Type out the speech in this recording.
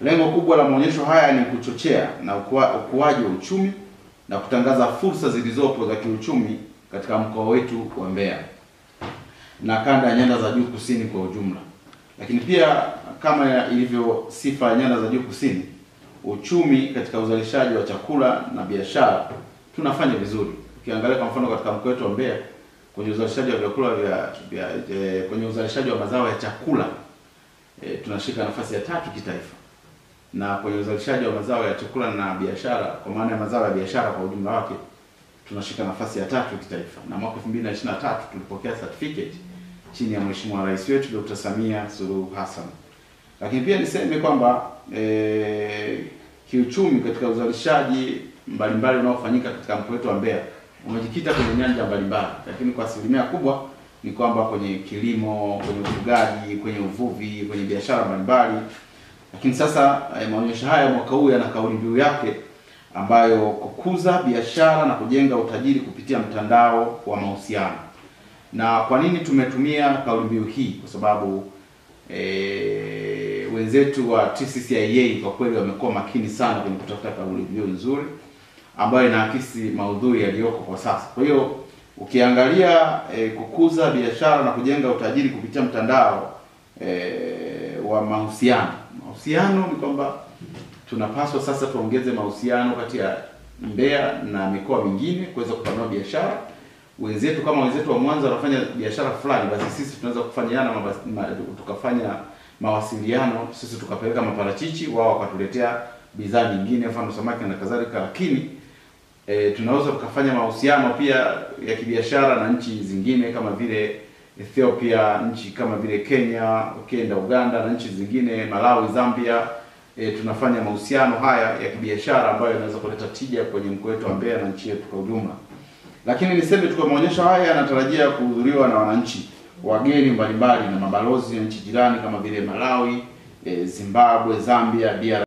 Lengo kubwa la maonyesho haya ni kuchochea na ukuaji wa uchumi na kutangaza fursa zilizopo za kiuchumi katika mkoa wetu wa Mbeya na kanda ya nyanda za juu kusini kwa ujumla. Lakini pia kama ilivyo sifa ya nyanda za juu kusini, uchumi katika uzalishaji wa chakula na biashara tunafanya vizuri. Ukiangalia kwa mfano katika mkoa wetu wa Mbeya kwenye uzalishaji wa vyakula kwenye uzalishaji wa mazao ya chakula tunashika nafasi ya 3 kitaifa. Na kwenye uzalishaji wa mazao ya chakula na biashara, kwa maana ya mazao ya biashara kwa ujumla wake, tunashika nafasi ya 3 kitaifa. Na mwaka 2023 tulipokea certificate chini ya Mheshimiwa Rais wetu Dr. Samia Suluhu Hassan. Lakini pia niseme kwamba kiuchumi katika uzalishaji mbalimbali unaofanyika katika mkoa wetu wa Mbeya umejikita kwenye nyanja mbalimbali, lakini kwa asilimia kubwa ni kwamba kwenye kilimo, kwenye ufugaji, kwenye uvuvi, kwenye biashara mbalimbali. Lakini sasa maonyesho haya mwaka huu yana kauli mbiu yake ambayo kukuza biashara na kujenga utajiri kupitia mtandao wa mahusiano. Na kwa nini tumetumia kauli mbiu hii? Kwa sababu wenzetu wa TCCIA kwa kweli wamekuwa makini sana kwenye kutafuta kauli mbiu nzuri ambayo inaakisi maudhui yaliyoko kwa sasa. Kwa hiyo ukiangalia kukuza biashara na kujenga utajiri kupitia mtandao wa mahusiano. Mahusiano ni kwamba tunapaswa sasa tuongeze mahusiano kati ya Mbeya na mikoa mingine kuweza kupanua biashara. Wenzetu kama wenzetu wa Mwanza wanafanya biashara fulani, basi sisi tunaweza kufanyana tukafanya mawasiliano, sisi tukapeleka maparachichi, wao wakatuletea bidhaa nyingine mfano samaki na kadhalika. Lakini tunaweza tukafanya mahusiano pia ya kibiashara na nchi zingine kama vile Ethiopia, nchi kama vile Kenya, Kenya, Uganda na nchi zingine, Malawi, Zambia. Tunafanya mahusiano haya ya kibiashara ambayo yanaweza kuleta tija kwenye mkoa wetu wa Mbeya na nchi yetu kwa ujumla. Lakini niseme tu kwa maonyesho haya yanatarajia kuhudhuriwa na wananchi wageni mbalimbali na mabalozi ya nchi jirani kama vile Malawi, Zimbabwe, Zambia, DRC.